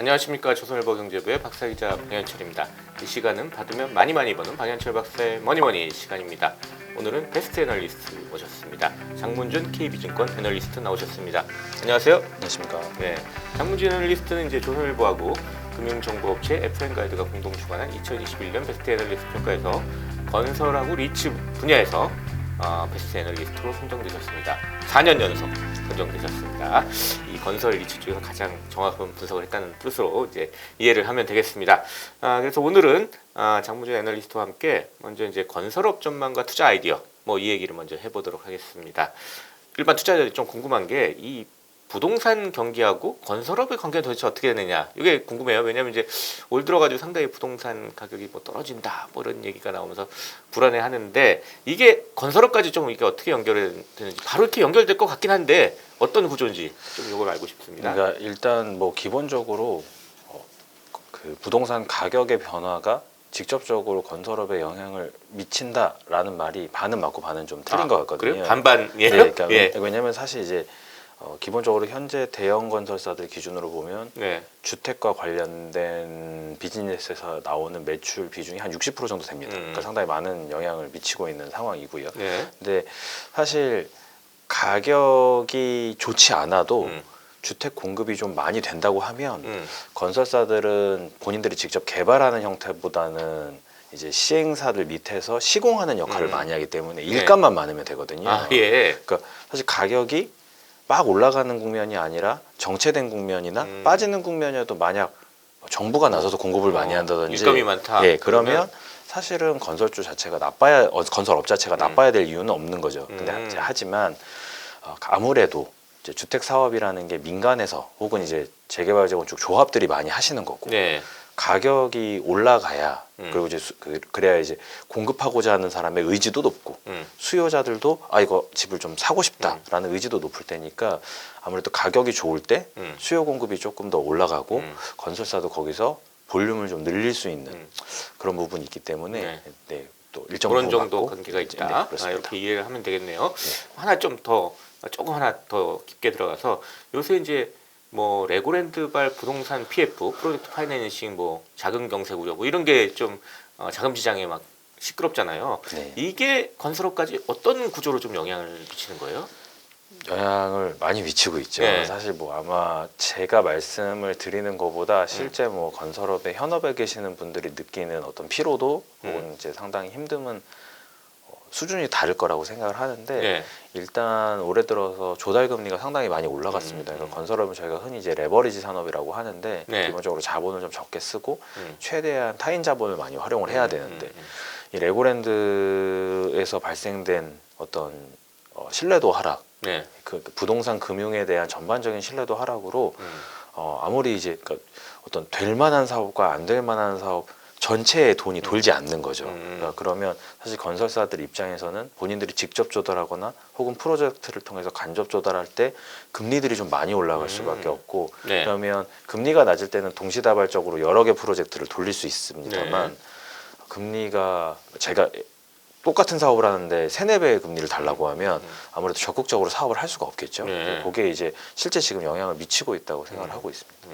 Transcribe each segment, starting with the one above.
안녕하십니까. 조선일보 경제부의 박사기자 방현철입니다. 이 시간은 받으면 많이 버는 방현철 박사의 머니머니 시간입니다. 오늘은 베스트 애널리스트 모셨습니다. 장문준 KB증권 애널리스트 나오셨습니다. 안녕하세요. 안녕하십니까. 네, 장문준 애널리스트는 이제 조선일보하고 금융정보업체 FN가이드가 공동 주관한 2021년 베스트 애널리스트 평가에서 건설하고 리츠 분야에서 베스트 애널리스트로 선정되셨습니다. 4년 연속 선정되셨습니다. 이 건설 리츠 중에서 가장 정확한 분석을 했다는 뜻으로 이제 이해를 하면 되겠습니다. 그래서 오늘은 장문준 애널리스트와 함께 먼저 이제 건설업 전망과 투자 아이디어 이 얘기를 먼저 해보도록 하겠습니다. 일반 투자자들이 좀 궁금한 게 이 부동산 경기하고 건설업의 관계가 도대체 어떻게 되느냐 이게 궁금해요. 왜냐하면 이제 올 들어가지고 상당히 부동산 가격이 떨어진다 이런 얘기가 나오면서 불안해하는데 이게 건설업까지 좀 이게 어떻게 연결되는지 바로 이렇게 연결될 것 같긴 한데 어떤 구조인지 좀 이걸 알고 싶습니다. 그러니까 일단 기본적으로 그 부동산 가격의 변화가 직접적으로 건설업에 영향을 미친다라는 말이 반은 맞고 반은 좀 틀린 것 같거든요. 그래요? 반반이에요? 네, 그러니까 예. 왜냐하면 사실 이제 기본적으로 현재 대형 건설사들 기준으로 보면 네. 주택과 관련된 비즈니스에서 나오는 매출 비중이 한 60% 정도 됩니다. 그러니까 상당히 많은 영향을 미치고 있는 상황이고요. 네. 근데 사실 가격이 좋지 않아도 주택 공급이 좀 많이 된다고 하면 건설사들은 본인들이 직접 개발하는 형태보다는 이제 시행사들 밑에서 시공하는 역할을 많이 하기 때문에 일감만 많으면 되거든요. 예. 그러니까 사실 가격이 막 올라가는 국면이 아니라 정체된 국면이나 빠지는 국면이어도 만약 정부가 나서서 공급을 많이 한다든지 일감이 많다. 예, 그러면 사실은 건설주 자체가 건설업 자체가 나빠야 될 이유는 없는 거죠. 근데 하지만 아무래도 이제 주택 사업이라는 게 민간에서 혹은 이제 재개발 재건축 조합들이 많이 하시는 거고 네. 가격이 올라가야 그리고 이제 그래야 이제 공급하고자 하는 사람의 의지도 높고 수요자들도 이거 집을 좀 사고 싶다라는 의지도 높을 테니까 아무래도 가격이 좋을 때 수요 공급이 조금 더 올라가고 건설사도 거기서 볼륨을 좀 늘릴 수 있는 그런 부분이 있기 때문에 네, 또 일정 그런 정도 관계가 있다. 네, 이렇게 이해를 하면 되겠네요. 조금 하나 더 깊게 들어가서 요새 이제 레고랜드발 부동산 PF 프로젝트 파이낸싱 자금 경색 우려 이런 게 좀 자금 시장에 막 시끄럽잖아요. 네. 이게 건설업까지 어떤 구조로 좀 영향을 미치는 거예요? 영향을 많이 미치고 있죠. 네. 사실 아마 제가 말씀을 드리는 것보다 실제 건설업에 현업에 계시는 분들이 느끼는 어떤 피로도 혹은 이제 상당히 힘듦은 수준이 다를 거라고 생각을 하는데 일단 올해 들어서 조달 금리가 상당히 많이 올라갔습니다. 그러니까 건설업은 저희가 흔히 이제 레버리지 산업이라고 하는데 기본적으로 자본을 좀 적게 쓰고 최대한 타인 자본을 많이 활용을 해야 되는데 이 레고랜드에서 발생된 어떤 신뢰도 하락, 그 부동산 금융에 대한 전반적인 신뢰도 하락으로 아무리 이제 어떤 될 만한 사업과 안 될 만한 사업 전체의 돈이 돌지 않는 거죠. 그러니까 그러면 사실 건설사들 입장에서는 본인들이 직접 조달하거나 혹은 프로젝트를 통해서 간접 조달할 때 금리들이 좀 많이 올라갈 수밖에 없고 그러면 금리가 낮을 때는 동시다발적으로 여러 개 프로젝트를 돌릴 수 있습니다만 금리가 제가 똑같은 사업을 하는데 3-4배의 금리를 달라고 하면 아무래도 적극적으로 사업을 할 수가 없겠죠. 그게 이제 실제 지금 영향을 미치고 있다고 생각을 하고 있습니다.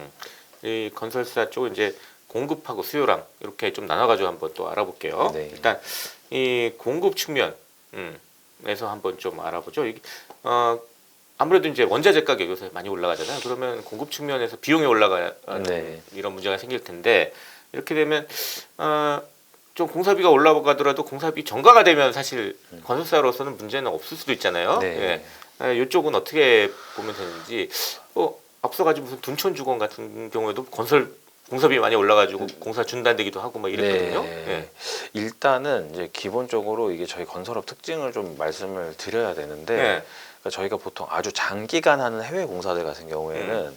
이 건설사 쪽은 이제 공급하고 수요랑 이렇게 좀 나눠가지고 한번 또 알아볼게요. 네. 일단 이 공급 측면에서 한번 좀 알아보죠. 아무래도 이제 원자재 가격 요새 많이 올라가잖아요. 그러면 공급 측면에서 비용이 올라가는 이런 문제가 생길 텐데 이렇게 되면 좀 공사비가 올라가더라도 공사비 전가가 되면 사실 건설사로서는 문제는 없을 수도 있잖아요. 이쪽은 어떻게 보면 되는지 앞서가지고 무슨 둔촌주공 같은 경우에도 공사비 많이 올라가지고 공사 중단되기도 하고 이랬거든요. 일단은 이제 기본적으로 이게 저희 건설업 특징을 좀 말씀을 드려야 되는데 그러니까 저희가 보통 아주 장기간 하는 해외 공사들 같은 경우에는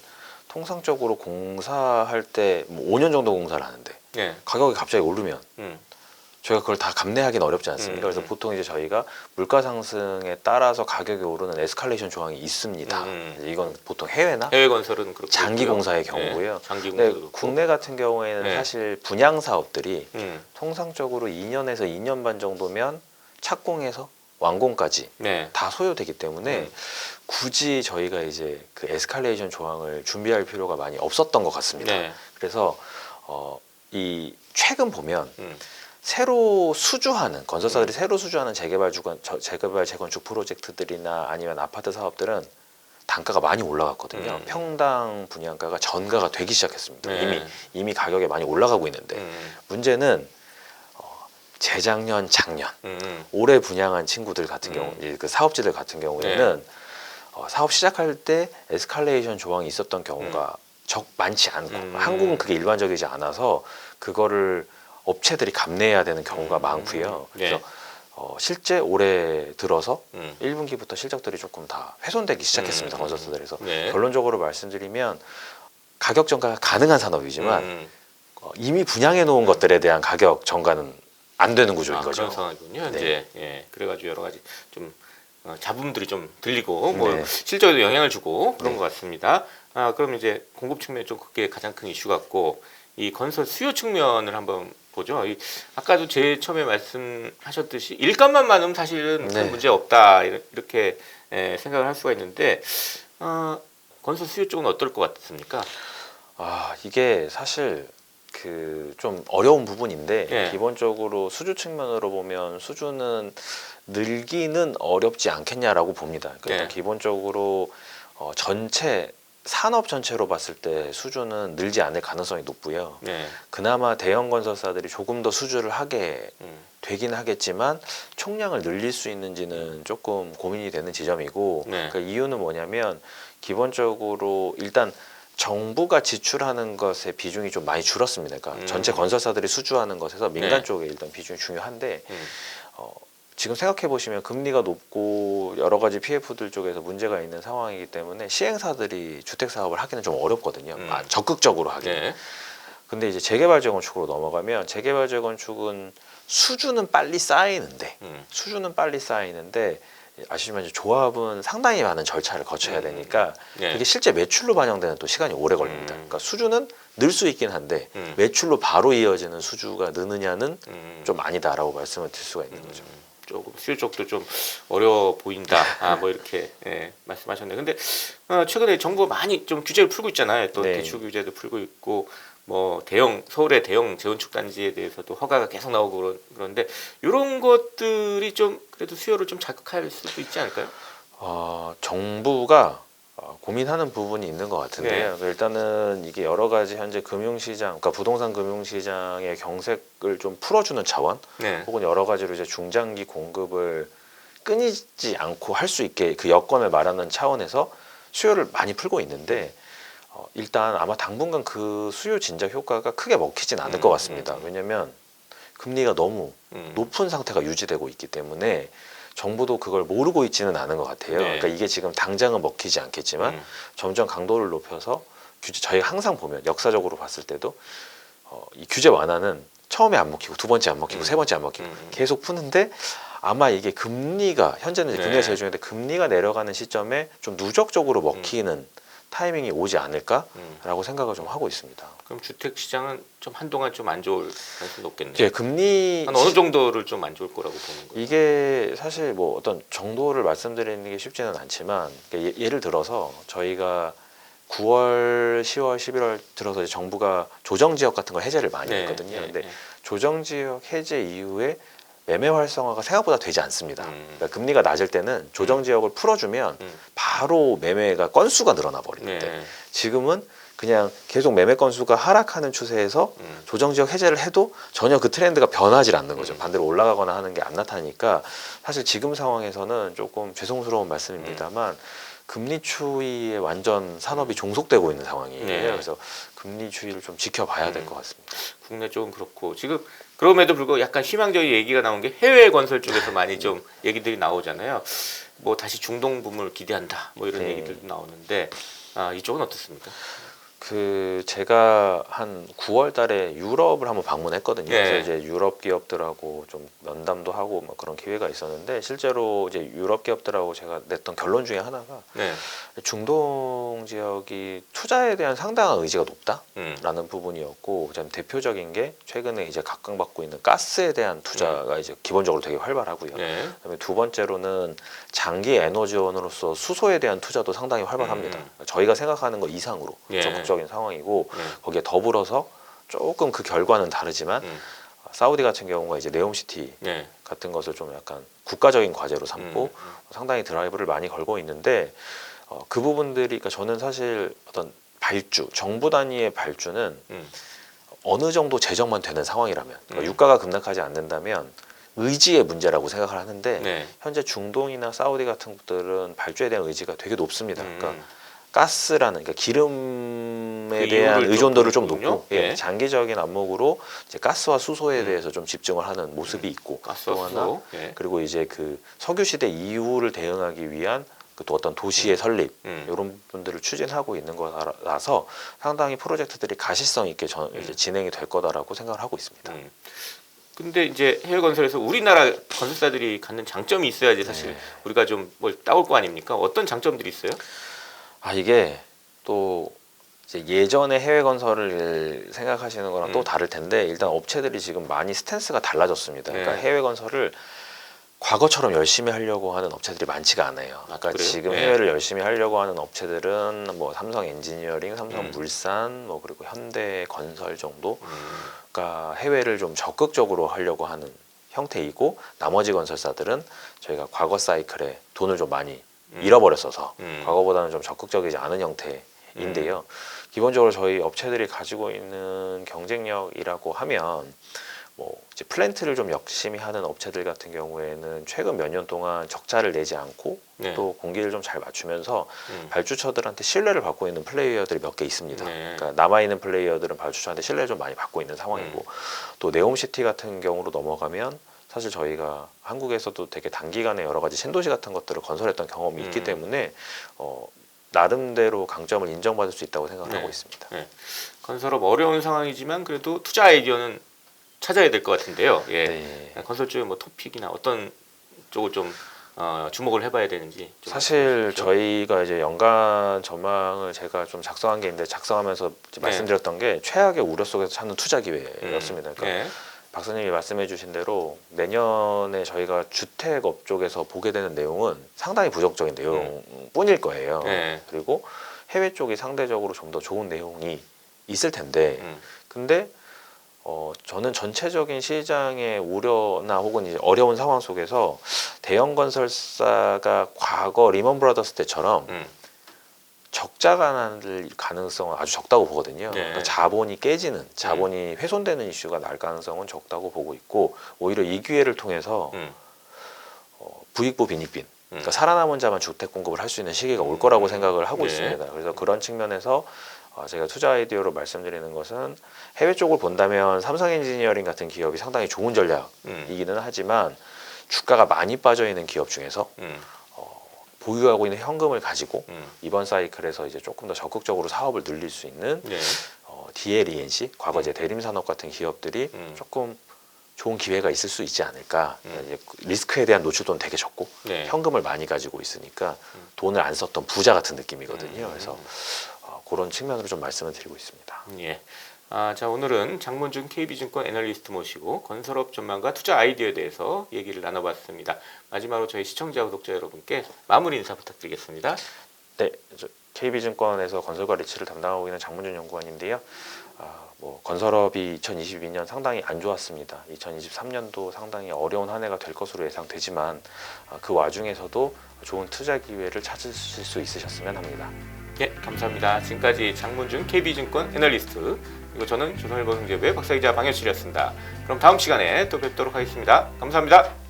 통상적으로 공사할 때 5년 정도 공사를 하는데 가격이 갑자기 오르면 저희가 그걸 다 감내하기는 어렵지 않습니까? 그래서 보통 이제 저희가 물가 상승에 따라서 가격이 오르는 에스컬레이션 조항이 있습니다. 이건 보통 해외 건설은 그렇고 장기 공사의 경우고요. 근데 국내 같은 경우에는 사실 분양 사업들이 통상적으로 2년에서 2년 반 정도면 착공해서 완공까지 네. 다 소요되기 때문에 굳이 저희가 이제 그 에스컬레이션 조항을 준비할 필요가 많이 없었던 것 같습니다. 네. 그래서 이 최근 보면 음. 새로 수주하는 건설사들이 새로 수주하는 재개발 재건축 프로젝트들이나 아니면 아파트 사업들은 단가가 많이 올라갔거든요. 평당 분양가가 전가가 되기 시작했습니다. 네. 이미 가격이 많이 올라가고 있는데 문제는 재작년, 작년 올해 분양한 친구들 같은 경우, 그 사업지들 같은 경우에는 사업 시작할 때 에스컬레이션 조항이 있었던 경우가 많지 않고 한국은 그게 일반적이지 않아서 그거를 업체들이 감내해야 되는 경우가 많고요. 그래서 실제 올해 들어서 1분기부터 실적들이 조금 다 훼손되기 시작했습니다. 건설사들에서. 네. 결론적으로 말씀드리면 가격 전가가 가능한 산업이지만 이미 분양해 놓은 것들에 대한 가격 전가는 안 되는 구조인 거죠. 그런 상황이군요. 네. 이제 그래가지고 여러 가지 좀 잡음들이 좀 들리고 뭐 네. 실적에도 영향을 주고 그런 네. 것 같습니다. 그럼 이제 공급 측면이 좀 그게 가장 큰 이슈 같고 이 건설 수요 측면을 한번 보죠. 아까도 제일 처음에 말씀하셨듯이 일감만 많으면 사실은 큰 네. 문제 없다 이렇게 생각을 할 수가 있는데 건설 수요 쪽은 어떨 것 같습니까? 이게 사실 그 좀 어려운 부분인데 네. 기본적으로 수주 측면으로 보면 수주는 늘기는 어렵지 않겠냐라고 봅니다. 그러니까 네. 기본적으로 전체 산업 전체로 봤을 때 수주는 늘지 않을 가능성이 높고요. 네. 그나마 대형 건설사들이 조금 더 수주를 하게 음. 되긴 하겠지만 총량을 늘릴 수 있는지는 조금 고민이 되는 지점이고 네. 그 이유는 뭐냐면 기본적으로 일단 정부가 지출하는 것의 비중이 좀 많이 줄었습니다. 그러니까 전체 건설사들이 수주하는 것에서 민간 네. 쪽에 일단 비중이 중요한데 지금 생각해 보시면 금리가 높고 여러 가지 PF들 쪽에서 문제가 있는 상황이기 때문에 시행사들이 주택 사업을 하기는 좀 어렵거든요. 적극적으로 하기. 네. 근데 이제 재개발 재건축으로 넘어가면 재개발 재건축은 수주는 빨리 쌓이는데 아시지만 이제 조합은 상당히 많은 절차를 거쳐야 되니까 네. 그게 실제 매출로 반영되는 또 시간이 오래 걸립니다. 그러니까 수주는 늘 수 있긴 한데 매출로 바로 이어지는 수주가 느느냐는 좀 아니다라고 말씀을 드릴 수가 있는 거죠. 조금 수요 쪽도 좀 어려워 보인다. 뭐 이렇게 말씀하셨네요. 근데 최근에 정부가 많이 좀 규제를 풀고 있잖아요. 또 네. 대출 규제도 풀고 있고 뭐 서울의 대형 재건축 단지에 대해서도 허가가 계속 나오고 그런데 이런 것들이 좀 그래도 수요를 좀 자극할 수도 있지 않을까요? 정부가 고민하는 부분이 있는 것 같은데요. 일단은 이게 여러 가지 현재 금융시장, 그러니까 부동산 금융시장의 경색을 좀 풀어주는 차원, 혹은 여러 가지로 이제 중장기 공급을 끊이지 않고 할 수 있게 그 여건을 말하는 차원에서 수요를 많이 풀고 있는데 일단 아마 당분간 그 수요 진작 효과가 크게 먹히진 않을 것 같습니다. 왜냐하면 금리가 너무 높은 상태가 유지되고 있기 때문에 정부도 그걸 모르고 있지는 않은 것 같아요. 그러니까 이게 지금 당장은 먹히지 않겠지만 점점 강도를 높여서 저희가 항상 보면 역사적으로 봤을 때도 이 규제 완화는 처음에 안 먹히고 두 번째 안 먹히고 세 번째 안 먹히고 계속 푸는데 아마 이게 금리가 현재는 이제 금리가 제일 중요한데 금리가 내려가는 시점에 좀 누적적으로 먹히는 타이밍이 오지 않을까라고 생각을 좀 하고 있습니다. 그럼 주택 시장은 좀 한동안 좀 안 좋을 가능성이 높겠네요. 예, 금리 한 어느 정도를 좀 안 좋을 거라고 보는 거예요? 이게 사실 뭐 어떤 정도를 말씀드리는 게 쉽지는 않지만 예를 들어서 저희가 9월, 10월, 11월 들어서 이제 정부가 조정 지역 같은 걸 해제를 많이 했거든요. 근데 조정 지역 해제 이후에 매매 활성화가 생각보다 되지 않습니다. 그러니까 금리가 낮을 때는 조정 지역을 풀어주면 바로 매매가 건수가 늘어나 버리는데 지금은 그냥 계속 매매 건수가 하락하는 추세에서 조정 지역 해제를 해도 전혀 그 트렌드가 변하지 않는 거죠. 반대로 올라가거나 하는 게 안 나타나니까 사실 지금 상황에서는 조금 죄송스러운 말씀입니다만 금리 추이에 완전 산업이 종속되고 있는 상황이에요. 그래서 금리 추이를 좀 지켜봐야 될 것 같습니다. 국내 쪽은 그렇고 지금 그럼에도 불구하고 약간 희망적인 얘기가 나온 게 해외 건설 쪽에서 많이 좀 얘기들이 나오잖아요. 뭐 다시 중동 붐을 기대한다. 뭐 이런 얘기들도 나오는데 이쪽은 어떻습니까? 제가 한 9월 달에 유럽을 한번 방문했거든요. 그래서 이제 유럽 기업들하고 좀 면담도 하고 뭐 그런 기회가 있었는데 실제로 이제 유럽 기업들하고 제가 냈던 결론 중에 하나가 중동 지역이 투자에 대한 상당한 의지가 높다라는 부분이었고, 좀 대표적인 게 최근에 이제 각광받고 있는 가스에 대한 투자가 이제 기본적으로 되게 활발하고요. 네. 그다음에 두 번째로는 장기 에너지원으로서 수소에 대한 투자도 상당히 활발합니다. 저희가 생각하는 것 이상으로 예. 적극적인 상황이고, 네. 거기에 더불어서 조금 그 결과는 다르지만 사우디 같은 경우가 이제 네옴시티 네. 같은 것을 좀 약간 국가적인 과제로 삼고 상당히 드라이브를 많이 걸고 있는데, 그 부분들이, 그러니까 저는 사실 어떤 발주, 정부 단위의 발주는 어느 정도 재정만 되는 상황이라면, 그러니까 유가가 급락하지 않는다면 의지의 문제라고 생각을 하는데, 네. 현재 중동이나 사우디 같은 곳들은 발주에 대한 의지가 되게 높습니다. 그러니까 가스라는, 그러니까 기름에 그 대한 이유를 의존도를 좀 좀 보는군요. 높고, 예, 예. 장기적인 안목으로 이제 가스와 수소에 대해서 좀 집중을 하는 모습이 있고, 가스와 또 하나, 수소. 예. 그리고 이제 그 석유 시대 이후를 대응하기 위한 그 또 어떤 도시의 설립, 이런 분들을 추진하고 있는 거라서 상당히 프로젝트들이 가시성 있게 이제 진행이 될 거다라고 생각을 하고 있습니다. 근데 이제 해외 건설에서 우리나라 건설사들이 갖는 장점이 있어야지 사실 네. 우리가 좀 뭘 따올 거 아닙니까? 어떤 장점들이 있어요? 이게 또 이제 예전에 해외 건설을 생각하시는 거랑 또 다를 텐데, 일단 업체들이 지금 많이 스탠스가 달라졌습니다. 그러니까 네. 해외 건설을 과거처럼 열심히 하려고 하는 업체들이 많지가 않아요. 그러니까 그래요? 지금 네. 해외를 열심히 하려고 하는 업체들은 뭐 삼성 엔지니어링, 삼성 물산, 뭐 그리고 현대 건설 정도. 그러니까 해외를 좀 적극적으로 하려고 하는 형태이고, 나머지 건설사들은 저희가 과거 사이클에 돈을 좀 많이 잃어버렸어서 과거보다는 좀 적극적이지 않은 형태인데요. 기본적으로 저희 업체들이 가지고 있는 경쟁력이라고 하면, 뭐 이제 플랜트를 좀 열심히 하는 업체들 같은 경우에는 최근 몇 년 동안 적자를 내지 않고 네. 또 공기를 좀 잘 맞추면서 발주처들한테 신뢰를 받고 있는 플레이어들이 몇 개 있습니다. 네. 그러니까 남아있는 플레이어들은 발주처한테 신뢰를 좀 많이 받고 있는 상황이고, 또 네옴시티 같은 경우로 넘어가면 사실 저희가 한국에서도 되게 단기간에 여러 가지 신도시 같은 것들을 건설했던 경험이 있기 때문에 나름대로 강점을 인정받을 수 있다고 생각을 네. 하고 있습니다. 네. 건설업 어려운 상황이지만 그래도 투자 아이디어는 찾아야 될 것 같은데요. 예. 네. 건설 쪽의 뭐 토픽이나 어떤 쪽을 좀 주목을 해봐야 되는지. 좀 사실 저희가 이제 연간 전망을 제가 좀 작성한 게 있는데, 작성하면서 이제 말씀드렸던 게 최악의 우려 속에서 찾는 투자 기회였습니다. 그러니까 네. 박사님이 말씀해주신 대로 내년에 저희가 주택업 쪽에서 보게 되는 내용은 상당히 부정적인 내용뿐일 거예요. 네. 그리고 해외 쪽이 상대적으로 좀 더 좋은 내용이 있을 텐데, 근데 저는 전체적인 시장의 우려나 혹은 이제 어려운 상황 속에서 대형 건설사가 과거 리먼 브라더스 때처럼 적자가 날 가능성은 아주 적다고 보거든요. 네. 그러니까 자본이 깨지는, 자본이 훼손되는 이슈가 날 가능성은 적다고 보고 있고, 오히려 이 기회를 통해서 부익부 빈익빈, 그러니까 살아남은 자만 주택 공급을 할 수 있는 시기가 올 거라고 생각을 하고 네. 있습니다. 그래서 그런 측면에서 제가 투자 아이디어로 말씀드리는 것은, 해외 쪽을 본다면 삼성 엔지니어링 같은 기업이 상당히 좋은 전략이기는 하지만, 주가가 많이 빠져 있는 기업 중에서 보유하고 있는 현금을 가지고 이번 사이클에서 이제 조금 더 적극적으로 사업을 늘릴 수 있는 네. DLENC, 과거 이제 대림산업 같은 기업들이 조금 좋은 기회가 있을 수 있지 않을까. 이제 리스크에 대한 노출도는 되게 적고 네. 현금을 많이 가지고 있으니까 돈을 안 썼던 부자 같은 느낌이거든요. 그래서 그런 측면으로 좀 말씀을 드리고 있습니다. 예. 자, 오늘은 장문준 KB증권 애널리스트 모시고 건설업 전망과 투자 아이디어에 대해서 얘기를 나눠봤습니다. 마지막으로 저희 시청자, 구독자 여러분께 마무리 인사 부탁드리겠습니다. 네, KB증권에서 건설과 리츠를 담당하고 있는 장문준 연구원인데요. 뭐 건설업이 2022년 상당히 안 좋았습니다. 2023년도 상당히 어려운 한 해가 될 것으로 예상되지만, 그 와중에서도 좋은 투자 기회를 찾으실 수 있으셨으면 합니다. 예, 감사합니다. 지금까지 장문준 KB증권 애널리스트, 그리고 저는 조선일보 경제부의 박사기자 방효실이었습니다. 그럼 다음 시간에 또 뵙도록 하겠습니다. 감사합니다.